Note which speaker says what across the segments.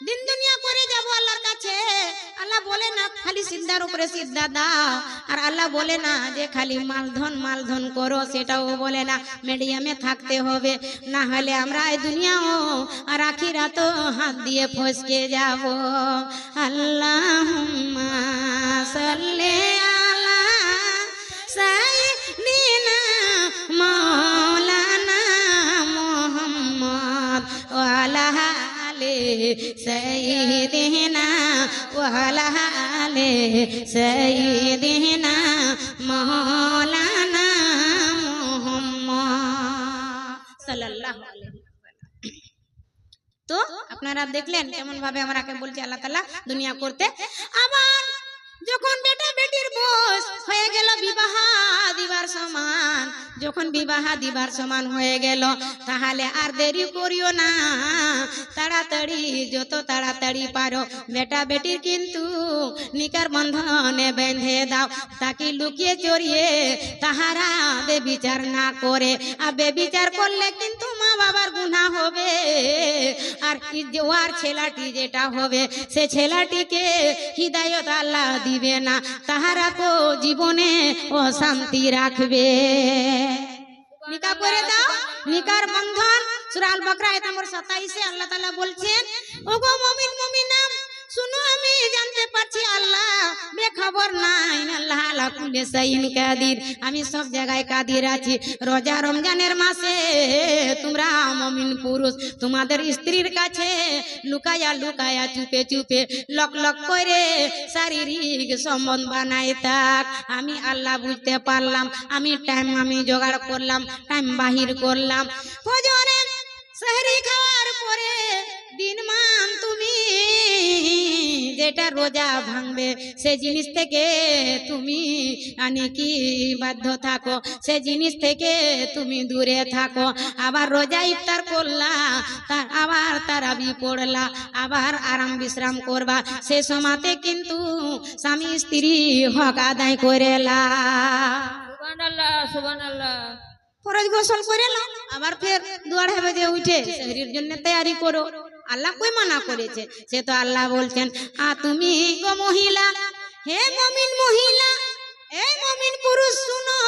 Speaker 1: দিন দুনিয়া করে যাব আল্লাহর কাছে। আল্লাহ বলে না খালি সিদ্ধার উপরে সিদ্ধা দাও, আর আল্লাহ বলে না যে খালি মালধন করো, সেটাও বলে না। মিডিয়ামে থাকতে হবে, না হলে আমরা এই দুনিয়াও আর আখিরাতও হাত দিয়ে ফসকে যাব। আল্লাহুম্মা সাল্লি আলা সাইয়্যিদিনা মাওলানা মুহাম্মদ ওয়া আলা আলি সাইয়্যিদিনা ওয়া আলা আলি সাইয়্যিদিনা মাওলানা মুহাম্মদ সাল্লাল্লাহু আলাইহি ওয়াসাল্লাম। তো আপনারা দেখলেন কেমন ভাবে আমরাকে বলছি আল্লাহ তাআলা দুনিয়া করতে। আবার যখন বেটা বেটির বয়স হয়ে গেল বিবাহ দিবার সমান, যখন বিবাহ দিবার সমান হয়ে গেল, তাহলে আর দেরি করিও না, তাড়াতাড়ি যত তাড়াতাড়ি পারো বেটা বেটির কিন্তু নিকার বন্ধনে বেঁধে দাও, তাকে লুকিয়ে চড়িয়ে তাহারা বেবিচার না করে। আর বেবিচার করলে কিন্তু মা বাবার গুনাহ হবে, আর ওর ছেলাটি যেটা হবে সে ছেলাটিকে হিদায়ত আল্লাহ দিবে না, তাহারা কো জীবনে অশান্তি রাখবে। নিকা করে দাও, নিকার বন্ধন। সূরা আল বাকরা আয়াত নম্বর 27 আল্লাহ তাআলা বলছেন, ওগো মুমিন মুমিনা শুনো, আমি জানতে পারছি আল্লাহ বেখবর নাই, আল্লাহ আলা কুল্লি শাইইন কাদির, আমি সব জায়গায় কাদির আছি। রোজা রমজানের মাসে তোমরা মুমিন পুরুষ তোমাদের স্ত্রীর কাছে লুকায়া লুকায়া চুপে চুপে লক লক করে শারীরিক সম্বন্ধ বানাই থাক। আমি আল্লাহ বুঝতে পারলাম, আমি জোগাড় করলাম, টাইম বাহির করলাম। ফজরে সেহরি খাওয়ার পরে দিনমান তুমি যেটা রোজা ভাঙবে সে জিনিস থেকে তুমি কি বাধ্য থাকো, সে জিনিস থেকে তুমি দূরে থাকো। আবার রোজা ইফতার করলা, তার আবার তারাবি পড়লা, আবার আরাম বিশ্রাম করবা, সে সময়তে কিন্তু স্বামী স্ত্রী হক আদায় করেলা।
Speaker 2: সুবহানাল্লাহ সুবহানাল্লাহ।
Speaker 1: ফরজ গোসল করে নাও, আবার ফের দুয়ার হবে যে উঠে শরীরের জন্য তৈয়ারি করো। আল্লাহ কই মানা করেছে? সে তো আল্লাহ বলছেন, তুমি গো মহিলা, হে মুমিন মহিলা, এই মুমিন পুরুষ শুনো,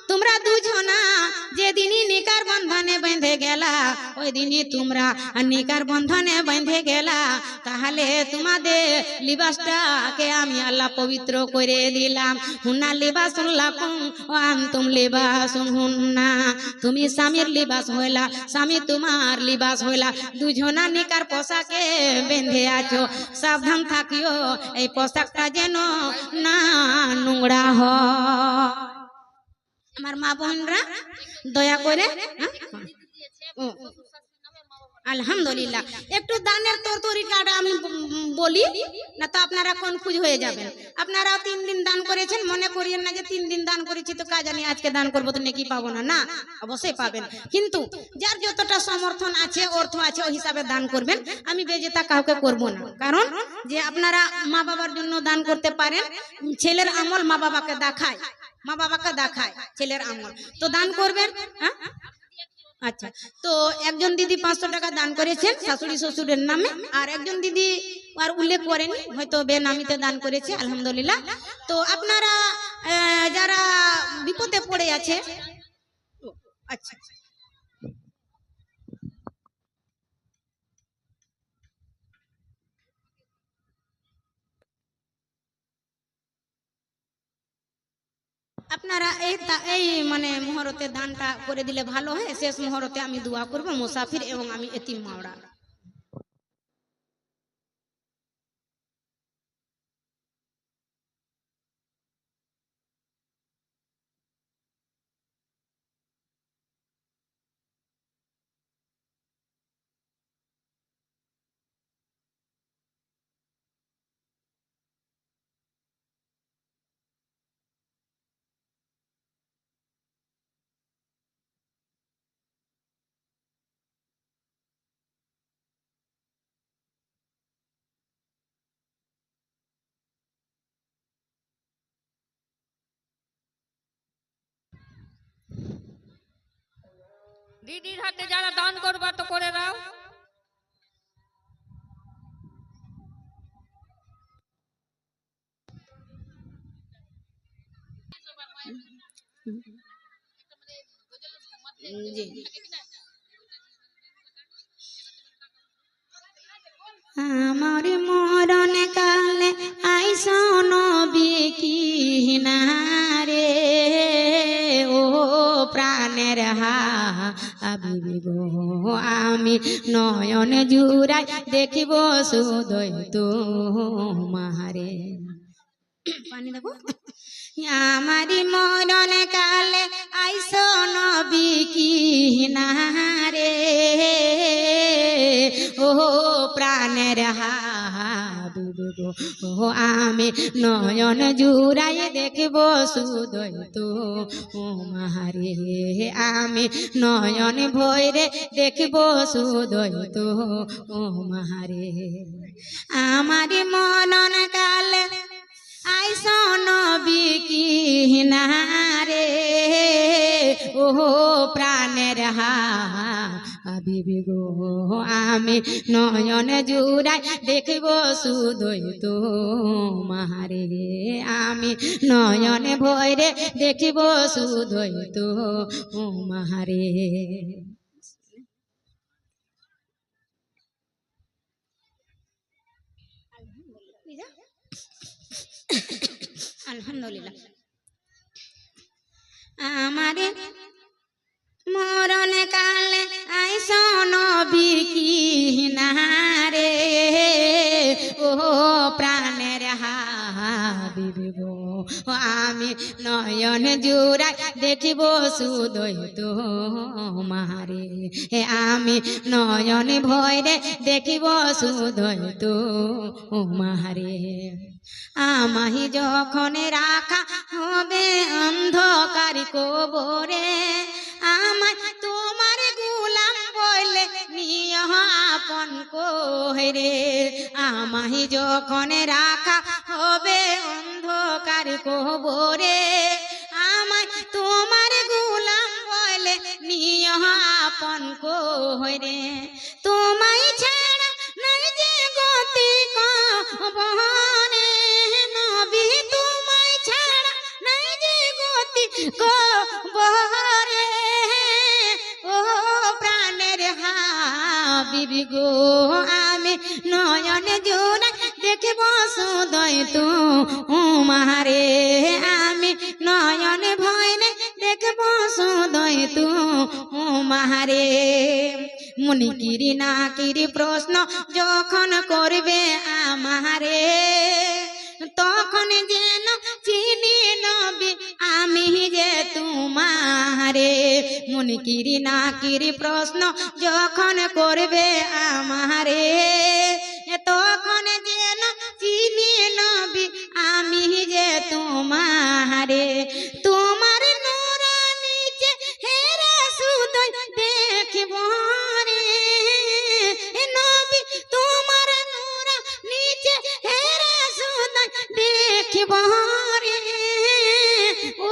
Speaker 1: তোমরা দুজনা যেদিনই নিকার বন্ধনে বেঁধে গেলা, ওই দিনই তোমরা নিকার বন্ধনে বেঁধে গেলা, তাহলে তোমাদের লিবাসটাকে আমি আল্লাহ পবিত্র করে দিলাম। হুন্না লিবাসুন লাকুম ওয়া আনতুম লিবাসুন হুন্না, তুমি স্বামীর লিবাস হইলা, স্বামী তোমার লিবাস হইলা, দুজনা নিকার পোশাকে বেঁধে আছো। সাবধান থাকিও এই পোশাকটা যেন না নোংরা হয়। আমার মা বোনরা দয়া করে আলহামদুলিল্লাহ একটু দানের তরতরিকাটা আমি বলি, না তো আপনারা কনফিউজ হয়ে যাবেন। আপনারা 3 দিন দান করেছেন, মনে করিয়েন না যে 3 দিন দান করেছি তো কাজ জানি আজকে দান করবো তো নেকি পাবো না, না অবশ্যই পাবেন, কিন্তু যার যতটা সমর্থন আছে অর্থ আছে ওই হিসাবে দান করবেন। আমি বেজেতা কাউকে করব না, কারণ যে আপনারা মা বাবার জন্য দান করতে পারেন, ছেলের আমল মা বাবাকে দেখায়, মা বাবাকে দেখায় ছেলের আমল, তো দান করবেন। হ্যাঁ আচ্ছা, তো একজন দিদি 500 টাকা দান করেছেন শাশুড়ি শ্বশুরের নামে, আর একজন দিদি আর উল্লেখ করেনি, হয়তো বেনামিতে দান করেছে, আলহামদুলিল্লাহ। তো আপনারা যারা বিপদে পড়ে আছে, আচ্ছা আপনারা এই মানে মুহূর্তে দানটা করে দিলে ভালো হয়। শেষ মুহূর্তে আমি দোয়া করব মুসাফির এবং আমি এতিম মাওড়া।
Speaker 2: দিদির হাতে যারা দান করবা তো করে দাও।
Speaker 1: জি। আমার মরণ কালে আইসো নবী কিনারে, ও প্রাণের হাবিবি গো, আমি নয়ন জুড়াই দেখিব সুদয় তোমারে। পানি দেবো। আমারি মরণ কালে আইসো নবী কিনারে, ও প্রাণের হাবিবি গো, ও আমি নয়ন জুড়াই দেখব সুদয় তোমারে, আমি নয়ন ভৈরে দেখব সুদয় তোমারে। আমারি মরণ কালে আইসো নবী কিনারে, ও প্রাণের হাবিবি গো, আমি নয়ন জুড়াই দেখব সুদয় তোমারে, আমি নয়ন ভৈরে দেখব সুদয় তোমারে। আলহামদুলিল্লাহ। আমারে মরণ কালে আইসো নবী কিনারে, ও প্রাণের হাবিবি গো, আমি নয়ন জুড়াই দেখিব সুদয় তোমারে, আমি নয়ন ভৈরে দেখিব সুদয় তোমারে। আমাহি যখন রাখা হবে অন্ধকার কবরে, আমায় তোমার গোলাম বলে নিয় আপন করে, আমাহি যখন রাখা হবে অন্ধকার কবরে, আমায় তোমার গোলাম বলে নিয় আপন করে, তোমায় ছাড়া নাই যে গতি কবরে, নবী তোমায় ছাড়া নাই যে গতি কবরে, ও প্রাণের হাবিবি গো, আমি নয়ন জোড়াই দেখব সুদয় তোমারে, আমি নয়ন ভৈরে দেখব সুদয় তোমারে। মুনিকিরি নাকিরি প্রশ্ন যখন করবে আমারে, তখন যেন চিনি নবী আমি যে তোমারে। মুনিকিরি নাকিরি প্রশ্ন যখন করবে আমারে, তখন যেন চিনি নবী আমি যে তোমারে। তোমার নুরানি চেহারা সুদয় দেখব রে নবী, তোমার নুরানি চেহারা সুদয় দেখব রে, ও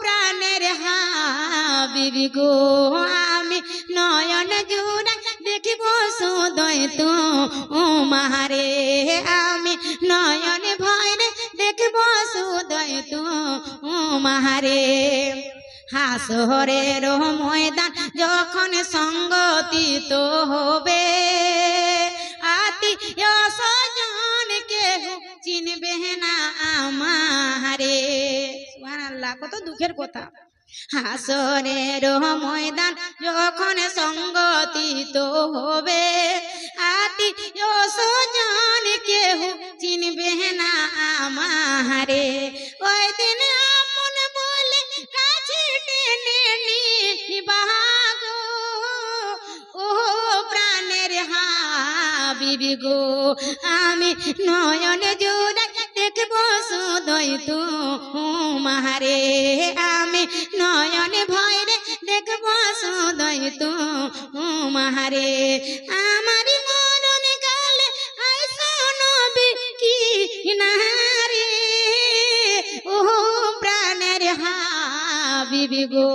Speaker 1: প্রাণের হাবিবি গো, আমি নয়ন জুড়াই দেখিব সুদয় তোমারে, আমি নয়ন ভৈরে দেখব সুদয় তোমারে। হাসরের ময়দান যখন সংগঠিত হবে, আত্মীয় স্বজন কেহ চিনবে না আমারে। সুবহানাল্লাহ, কত দুঃখের কথা। হাসরের ময়দান যখন সংগঠিত হবে, আত্মীয় স্বজন কেহ চিনবে না আমারে, ওই দিন আমন বলে কাছে টেনে নিবাগ, ও প্রাণের হাবিবি গো, আমি নয়ন জোড়াই দেখব সুদয় তোমারে, আমি নয়ন ভৈরে দেখব সুদয় তোমারে। আমার মরণ কালে আইসো নবী কিনারে, ও প্রাণের হাবিবি গো,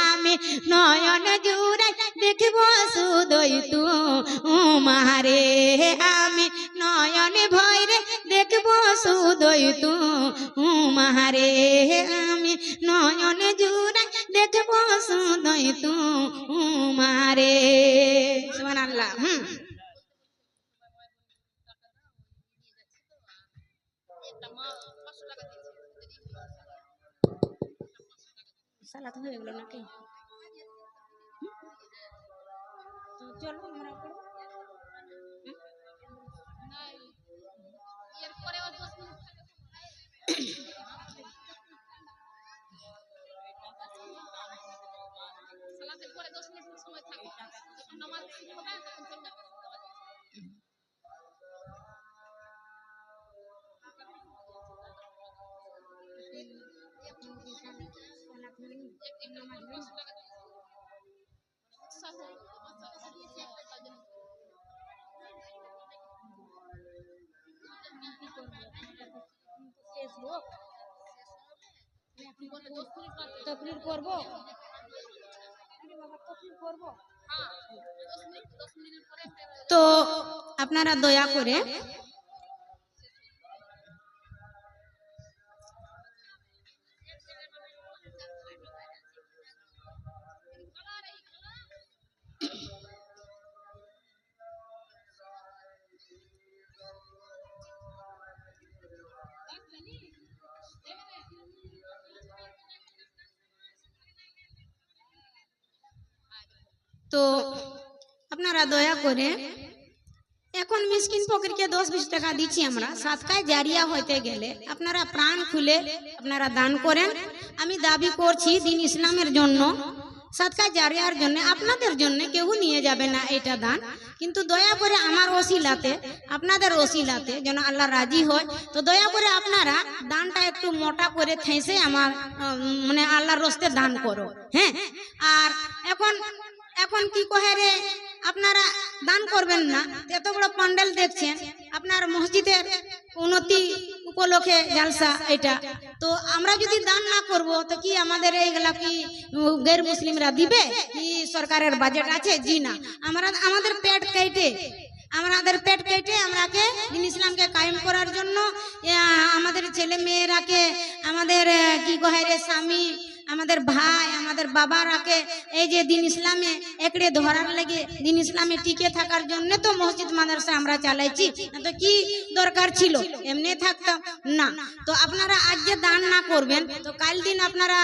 Speaker 1: আমি নয়ন জুড়াই দেখব সুদয় তোমারে, আমি নয়ন নয়নে ভয়রে দেখবো শুধুই তোমারে, আমি নয়নে জুড়াই দেখবো শুধুই তোমারে। সুবহানাল্লাহ। সালাত হয়ে গেল নাকি? তো চলো আমরা পড়ব। তকরির করব, তো আপনারা দয়া করে দয়া করে এখন মিসকিন ফকিরকে 10-20 টাকা দিচ্ছি আমরা, সাদকায় জারিয়া হইতে গেলে আপনারা প্রাণ খুলে আপনারা দান করেন। আমি দাবি করছি দিন ইসলামের জন্য, সাদকায় জারিয়ার জন্য, আপনাদের জন্য কেউ নিয়ে যাবে না এটা দান, কিন্তু দয়া করে আমার ওসিলাতে, আপনাদের ওসিলাতে যেন আল্লাহ রাজি হয়। তো দয়া করে আপনারা দানটা একটু মোটা করে থেসে আমার মানে আল্লাহর রাস্তে দান করো। হ্যাঁ, আর এখন কি কহে রে, আপনারা দান করবেন না, এত বড় প্যান্ডেল দেখছেন, আপনার মসজিদের উন্নতি উপলক্ষে জালসা এটা, তো আমরা যদি দান না করব তো কি আমাদের এইগুলা কি গैर মুসলিমরা দিবে? কি সরকারের বাজেট আছে? জি না, আমাদের পেট কেটে আমরাকে দিন ইসলামকে কায়েম করার জন্য আমাদের ছেলে মেয়েরাকে, আমাদের কি কহে রে স্বামী, আমাদের ভাই, আমাদের বাবারাকে এই যে দিন ইসলামে একড়ে ধরার লাগে, দিন ইসলামে টিকে থাকার জন্য তো মসজিদ মাদ্রাসা আমরা চালাইছি, তো কি দরকার ছিল এমনি থাকতাম না। তো আপনারা আজ যে দান না করবেন তো কাল দিন আপনারা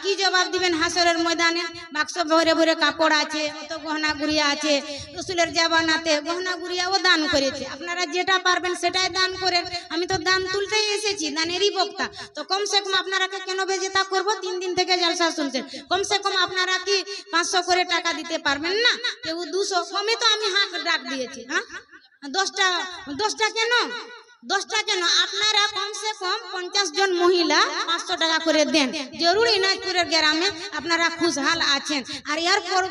Speaker 1: কি জবাব দিবেন হাসরের ময়দানে? বাক্স ভরে ভরে কাপড় আছে, অত গহনা গুড়িয়া আছে, রসুলের জামানাতে গহনা গুড়িয়াও দান করেছে, আপনারা যেটা পারবেন সেটাই দান করেন। আমি তো দান তুলতেই এসেছি, দানেরই বক্তা, তো কমসে কম আপনারাকে কেন বেজেতা করব? 3 দিন থেকে জলসা শুনছেন, কমসে কম আপনারা কি 500 করে টাকা দিতে পারবেন না? কেউ 200, কমে তো আমি হাত ডাক দিয়েছি। হ্যাঁ, 10টা কেন? 10টা কেন? আপনারা কমসে কম 50 জন মহিলা 500 টাকা করে দেন। জরুরি নাজপুরের গ্রামে আপনারা খুশহাল আছেন, আর এর পর